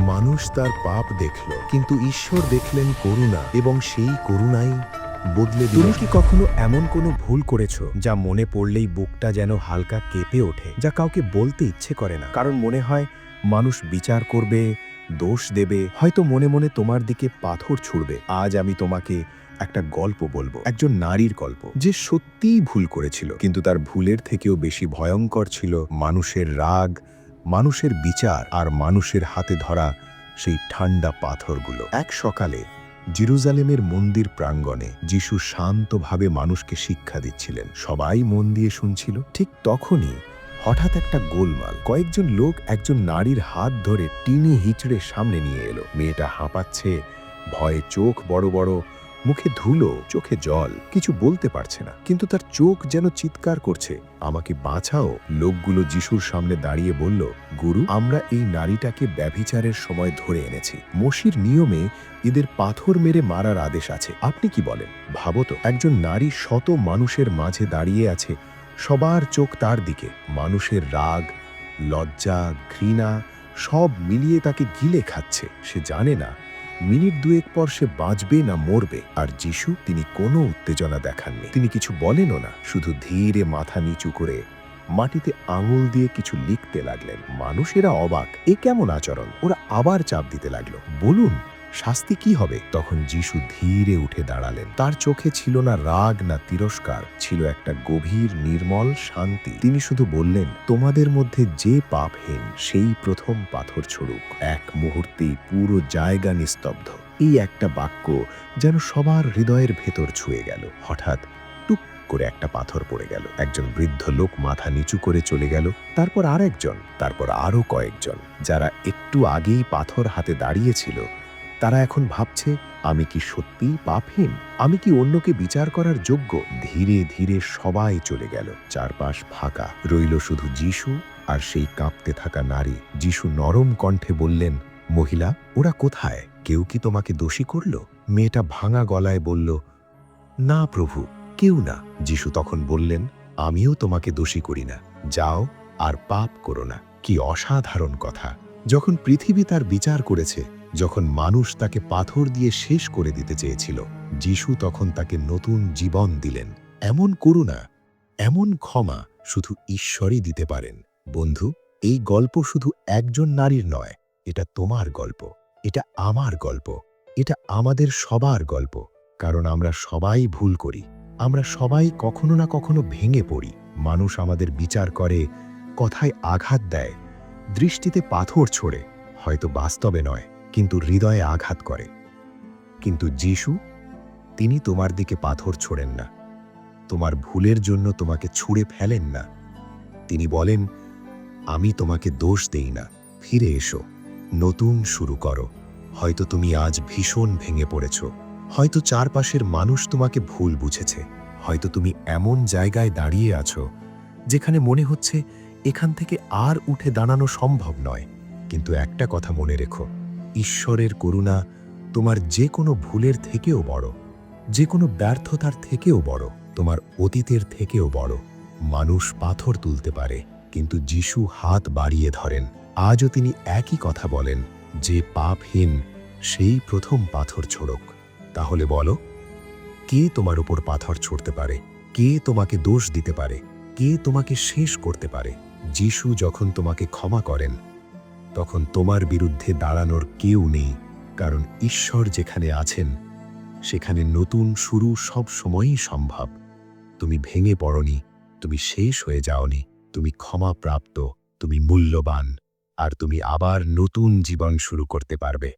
মানুষ তার পাপ দেখল, কিন্তু ঈশ্বর দেখলেন করুণা, এবং সেই করুণাই বদলে দিল। তুমি কি কখনো এমন কোনো ভুল করেছো যা মনে পড়লেই বুকটা যেন হালকা কেঁপে ওঠে, যা কাউকে বলতে ইচ্ছে করে না, কারণ মনে হয় মানুষ বিচার করবে, দোষ দেবে, হয়তো মনে মনে তোমার দিকে পাথর ছুড়বে? আজ আমি তোমাকে একটা গল্প বলবো, একজন নারীর গল্প যে সত্যিই ভুল করেছিল, কিন্তু তার ভুলের থেকেও বেশি ভয়ঙ্কর ছিল মানুষের রাগ, মানুষের বিচার আর মানুষের হাতে ধরা সেই ঠান্ডা পাথরগুলো। এক সকালে জেরুজালেমের মন্দির প্রাঙ্গণে যিশু শান্তভাবে মানুষকে শিক্ষা দিচ্ছিলেন। সবাই মন দিয়ে শুনছিল। ঠিক তখনই হঠাৎ একটা গোলমাল। কয়েকজন লোক একজন নারীর হাত ধরে টিনি হিচড়ে সামনে নিয়ে এলো। মেয়েটা হাঁপাচ্ছে, ভয়ে চোখ বড় বড়, মুখে ধুলো, চোখে জল, কিছু বলতে পারছে না, কিন্তু তার চোখ যেন চিৎকার করছে, আমাকে বাঁচাও। লোকগুলো যিশুর সামনে দাঁড়িয়ে বলল, গুরু, আমরা এই নারীটাকে ব্যভিচারের সময় ধরে এনেছি। মোশির নিয়মে এদের পাথর মেরে মারার আদেশ আছে। আপনি কি বলেন? ভাবো তো, একজন নারী শত মানুষের মাঝে দাঁড়িয়ে আছে, সবার চোখ তার দিকে। মানুষের রাগ, লজ্জা, ঘৃণা সব মিলিয়ে তাকে গিলে খাচ্ছে। সে জানে না মিনিট দুয়েক পর সে বাঁচবে না মরবে। আর যিশু, তিনি কোনো উত্তেজনা দেখাননি, তিনি কিছু বলেনও না, শুধু ধীরে মাথা নিচু করে মাটিতে আঙুল দিয়ে কিছু লিখতে লাগলেন। মানুষেরা অবাক, এ কেমন আচরণ? ওরা আবার চাপ দিতে লাগলো, বলুন শাস্তি কি হবে? তখন যিশু ধীরে উঠে দাঁড়ালেন। তার চোখে ছিল না রাগ না তিরস্কার, ছিল একটা গভীর নির্মল শান্তি। তিনি শুধু বললেন, তোমাদের মধ্যে যে পাপহীন সেই প্রথম পাথর ছুড়ুক। এক মুহূর্তেই পুরো জায়গা নিস্তব্ধ। এই একটা বাক্য যেন সবার হৃদয়ের ভেতর ছুঁয়ে গেল। হঠাৎ টুক করে একটা পাথর পড়ে গেল। একজন বৃদ্ধ লোক মাথা নিচু করে চলে গেল, তারপর আরেকজন, তারপর আরো কয়েকজন। যারা একটু আগেই পাথর হাতে দাঁড়িয়েছিল, তারা এখন ভাবছে, আমি কি সত্যিই পাপহীন? আমি কি অন্যকে বিচার করার যোগ্য? ধীরে ধীরে সবাই চলে গেল। চারপাশ ফাঁকা, রইল শুধু যিশু আর সেই কাঁপতে থাকা নারী। যিশু নরম কণ্ঠে বললেন, মহিলা, ওরা কোথায়? কেউ কি তোমাকে দোষী করল? মেয়েটা ভাঙা গলায় বলল, না প্রভু, কেউ না। যিশু তখন বললেন, আমিও তোমাকে দোষী করি না, যাও আর পাপ করো না। কি অসাধারণ কথা! যখন পৃথিবী তার বিচার করেছে, যখন মানুষ তাকে পাথর দিয়ে শেষ করে দিতে চেয়েছিল, যিশু তখন তাকে নতুন জীবন দিলেন। এমন করুণা, এমন ক্ষমা শুধু ঈশ্বরই দিতে পারেন। বন্ধু, এই গল্প শুধু একজন নারীর নয়, এটা তোমার গল্প, এটা আমার গল্প, এটা আমাদের সবার গল্প। কারণ আমরা সবাই ভুল করি, আমরা সবাই কখনো না কখনো ভেঙে পড়ি। মানুষ আমাদের বিচার করে, কথায় আঘাত দেয়, দৃষ্টিতে পাথর ছোড়ে, হয়তো বাস্তবে নয়, কিন্তু হৃদয়ে আঘাত করে। কিন্তু যিশু, তিনি তোমার দিকে পাথর ছোড়েন না, তোমার ভুলের জন্য তোমাকে ছুঁড়ে ফেলেন না। তিনি বলেন, আমি তোমাকে দোষ দেই না, ফিরে এসো, নতুন শুরু করো। হয়তো তুমি আজ ভীষণ ভেঙে পড়েছ, হয়তো চারপাশের মানুষ তোমাকে ভুল বুঝেছে, হয়তো তুমি এমন জায়গায় দাঁড়িয়ে আছো যেখানে মনে হচ্ছে এখান থেকে আর উঠে দাঁড়ানো সম্ভব নয়। কিন্তু একটা কথা মনে রেখো, ঈশ্বরের করুণা তোমার যে কোনো ভুলের থেকেও বড়, যে কোনো ব্যর্থতার থেকেও বড়, তোমার অতীতের থেকেও বড়। মানুষ পাথর তুলতে পারে, কিন্তু যিশু হাত বাড়িয়ে ধরেন। আজও তিনি একই কথা বলেন, যে পাপহীন সেই প্রথম পাথর ছোড়ুক। তাহলে বলো, কে তোমার উপর পাথর ছুঁড়তে পারে? কে তোমাকে দোষ দিতে পারে? কে তোমাকে শেষ করতে পারে? যিশু যখন তোমাকে ক্ষমা করেন, তখন তোমার বিরুদ্ধে দাঁড়ানোর কেউ নেই, কারণ ঈশ্বর যেখানে আছেন সেখানে নতুন শুরু সব সময়ই সম্ভব। তুমি ভেঙে পড়নি, তুমি শেষ হয়ে যাওনি, তুমি ক্ষমাপ্রাপ্ত, তুমি মূল্যবান, আর তুমি আবার নতুন জীবন শুরু করতে পারবে।